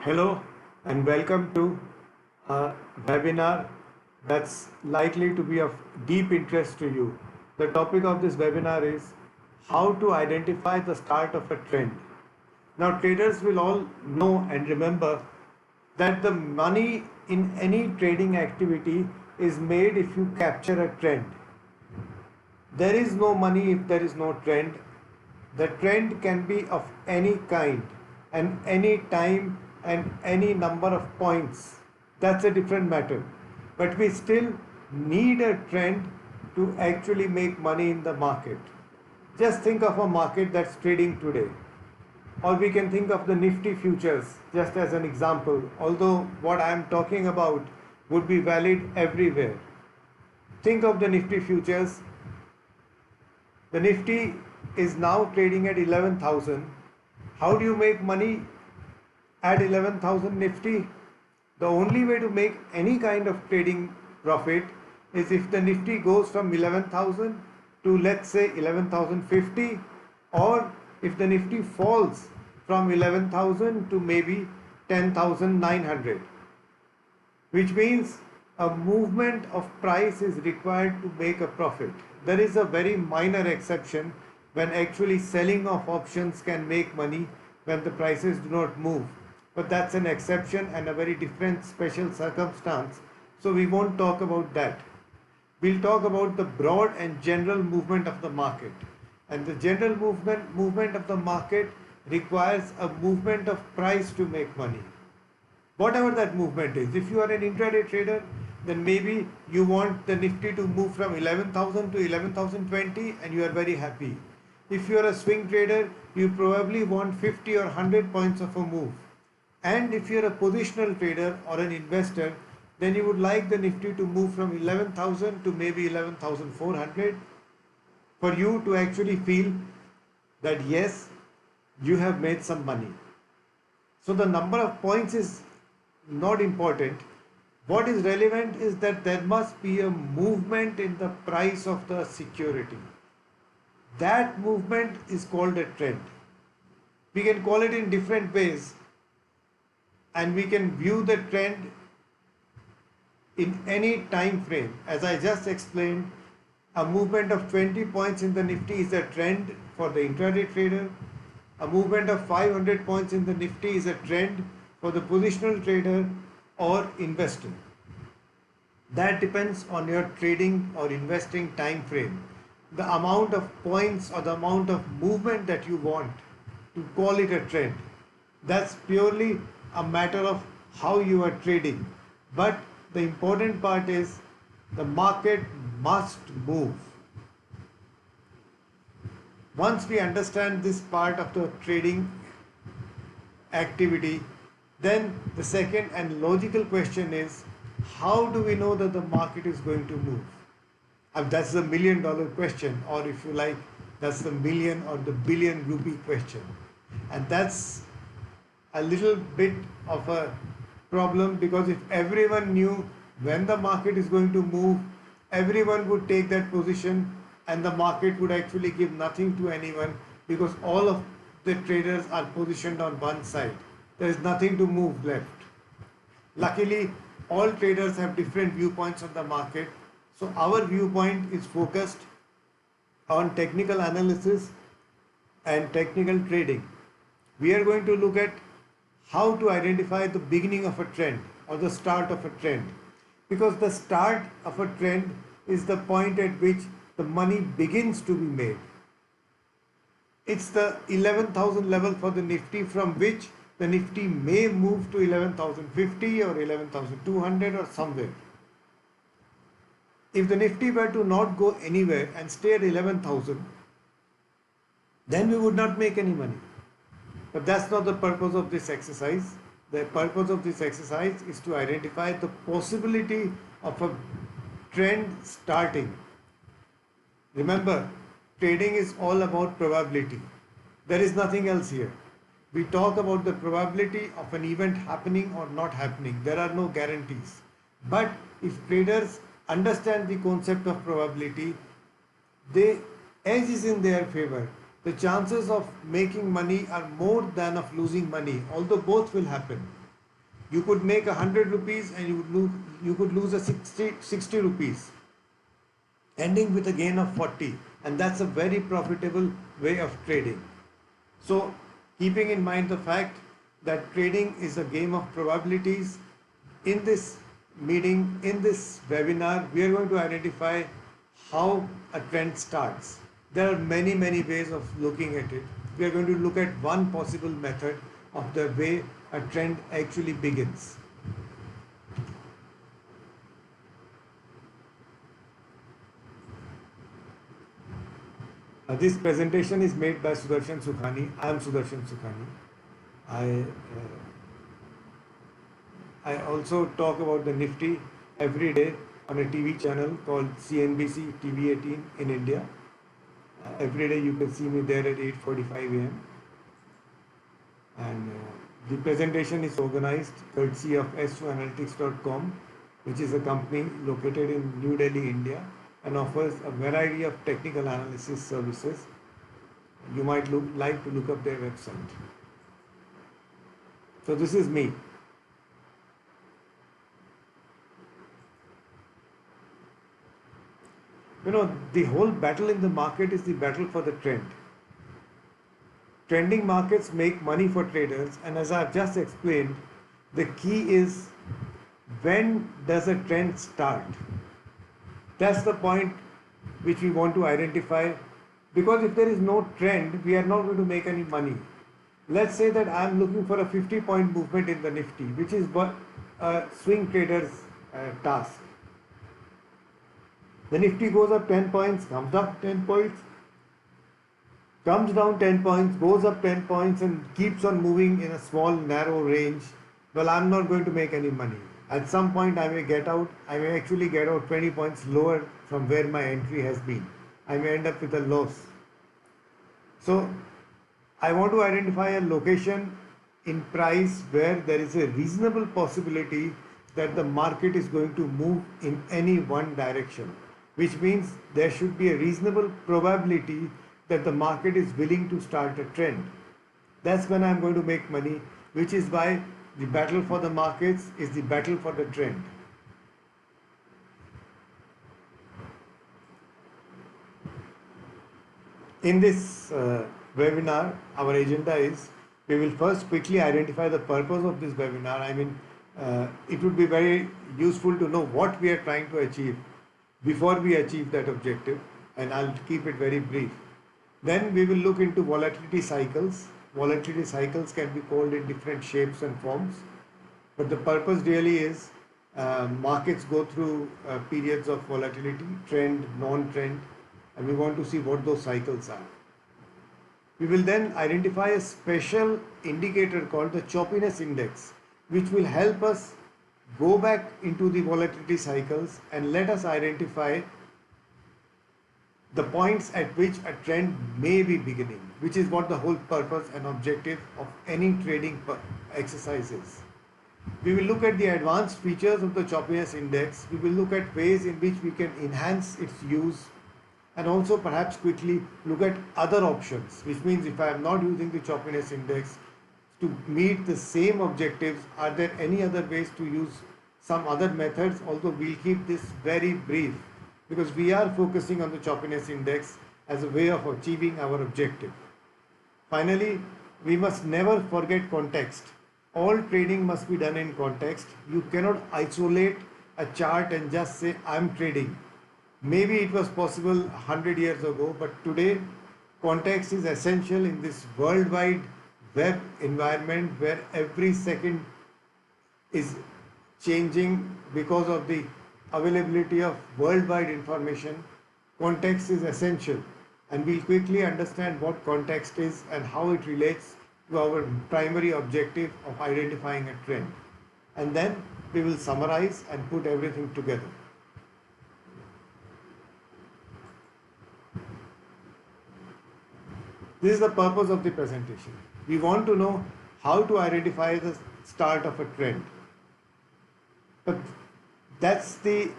Hello and welcome to a webinar that's likely to be of deep interest to you. The topic of this webinar is how to identify the start of a trend. Now, traders will all know and remember that the money in any trading activity is made if you capture a trend. There is no money if there is no trend. The trend can be of any kind and any time and any number of points. That's a different matter. But we still need a trend to actually make money in the market. Just think of a market that's trading today. Or we can think of the Nifty futures just as an example, although what I am talking about would be valid everywhere. Think of the Nifty futures. The Nifty is now trading at 11,000. How do you make money at 11,000 Nifty? The only way to make any kind of trading profit is if the Nifty goes from 11,000 to, let's say, 11,050, or if the Nifty falls from 11,000 to maybe 10,900, which means a movement of price is required to make a profit. There is a very minor exception when actually selling of options can make money when the prices do not move. But that's an exception and a very different special circumstance. So we won't talk about that. We'll talk about the broad and general movement of the market. And the general movement of the market requires a movement of price to make money. Whatever that movement is. If you are an intraday trader, then maybe you want the Nifty to move from 11,000 to 11,020 and you are very happy. If you are a swing trader, you probably want 50 or 100 points of a move. And if you are a positional trader or an investor, then you would like the Nifty to move from 11,000 to maybe 11,400 for you to actually feel that yes, you have made some money. So the number of points is not important. What is relevant is that there must be a movement in the price of the security. That movement is called a trend. We can call it in different ways, and we can view the trend in any time frame. As I just explained, a movement of 20 points in the Nifty is a trend for the intraday trader. A movement of 500 points in the Nifty is a trend for the positional trader or investor. That depends on your trading or investing time frame. The amount of points or the amount of movement that you want to call it a trend. That's purely a matter of how you are trading. But the important part is the market must move. Once we understand this part of the trading activity, then the second and logical question is, how do we know that the market is going to move? That's the $1,000,000 question, or if you like, that's the million or the billion rupee question. And that's a little bit of a problem, because if everyone knew when the market is going to move, everyone would take that position and the market would actually give nothing to anyone, because all of the traders are positioned on one side. There is nothing to move left. Luckily, all traders have different viewpoints on the market. So our viewpoint is focused on technical analysis and technical trading. We are going to look at how to identify the beginning of a trend or the start of a trend, because the start of a trend is the point at which the money begins to be made. It's the 11,000 level for the Nifty, from which the Nifty may move to 11,050 or 11,200 or somewhere. If the Nifty were to not go anywhere and stay at 11,000, then we would not make any money. But that's not the purpose of this exercise. The purpose of this exercise is to identify the possibility of a trend starting. Remember, trading is all about probability. There is nothing else here. We talk about the probability of an event happening or not happening. There are no guarantees. But if traders understand the concept of probability, the edge is in their favor. The chances of making money are more than of losing money, although both will happen. You could make 100 rupees and you could lose a 60 rupees, ending with a gain of 40. And that's a very profitable way of trading. So, keeping in mind the fact that trading is a game of probabilities, in this meeting, in this webinar, we are going to identify how a trend starts. There are many, many ways of looking at it. We are going to look at one possible method of the way a trend actually begins. This presentation is made by Sudarshan Sukhani. I am Sudarshan Sukhani. I also talk about the Nifty every day on a TV channel called CNBC TV 18 in India. Every day you can see me there at 8:45 a.m. And the presentation is organized courtesy of s2analytics.com, which is a company located in New Delhi, India, and offers a variety of technical analysis services. You might like to look up their website. So this is me. You know, the whole battle in the market is the battle for the trend. Trending markets make money for traders, and as I've just explained, the key is, when does a trend start? That's the point which we want to identify, because if there is no trend, we are not going to make any money. Let's say that I'm looking for a 50-point movement in the Nifty, which is what a swing trader's task. The Nifty goes up 10 points, comes up 10 points, comes down 10 points, goes up 10 points, and keeps on moving in a small, narrow range. Well, I'm not going to make any money. At some point, I may get out. I may actually get out 20 points lower from where my entry has been. I may end up with a loss. So, I want to identify a location in price where there is a reasonable possibility that the market is going to move in any one direction, which means there should be a reasonable probability that the market is willing to start a trend. That's when I'm going to make money, which is why the battle for the markets is the battle for the trend. In this webinar, our agenda is, we will first quickly identify the purpose of this webinar. I mean, it would be very useful to know what we are trying to achieve before we achieve that objective, and I'll keep it very brief. Then we will look into volatility cycles. Volatility cycles can be called in different shapes and forms, but the purpose really is markets go through periods of volatility, trend, non-trend, and we want to see what those cycles are. We will then identify a special indicator called the choppiness index, which will help us go back into the volatility cycles and let us identify the points at which a trend may be beginning, which is what the whole purpose and objective of any trading exercise is. We will look at the advanced features of the choppiness index. We will look at ways in which we can enhance its use, and also perhaps quickly look at other options, which means if I am not using the choppiness index to meet the same objectives, are there any other ways to use some other methods? Although we'll keep this very brief, because we are focusing on the choppiness index as a way of achieving our objective. Finally, we must never forget context. All trading must be done in context. You cannot isolate a chart and just say, I'm trading. Maybe it was possible 100 years ago, but today context is essential in this worldwide web environment where every second is changing because of the availability of worldwide information. Context is essential, and we'll quickly understand what context is and how it relates to our primary objective of identifying a trend. And then we will summarize and put everything together. This is the purpose of the presentation. We want to know how to identify the start of a trend. But that's the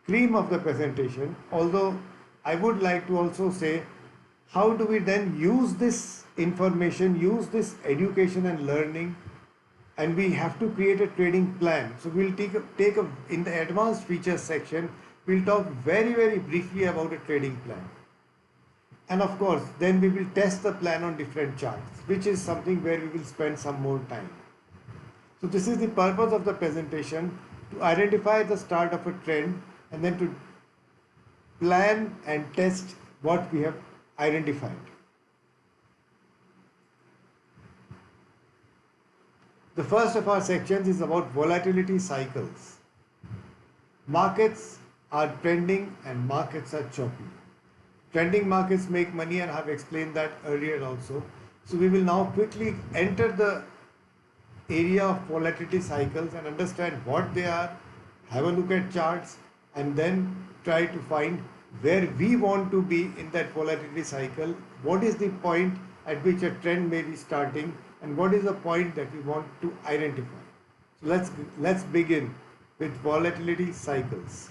cream of the presentation. Although I would like to also say, how do we then use this information, use this education and learning and we have to create a trading plan. So we'll take a in the advanced features section, we'll talk very briefly about a trading plan. And of course, then we will test the plan on different charts, which is something where we will spend some more time. So this is the purpose of the presentation, to identify the start of a trend and then to plan and test what we have identified. The first of our sections is about volatility cycles. Markets are trending and markets are choppy. Trending markets make money, and I have explained that earlier also. So we will now quickly enter the area of volatility cycles and understand what they are, have a look at charts, and then try to find where we want to be in that volatility cycle, what is the point at which a trend may be starting, and what is the point that we want to identify. So let's begin with volatility cycles.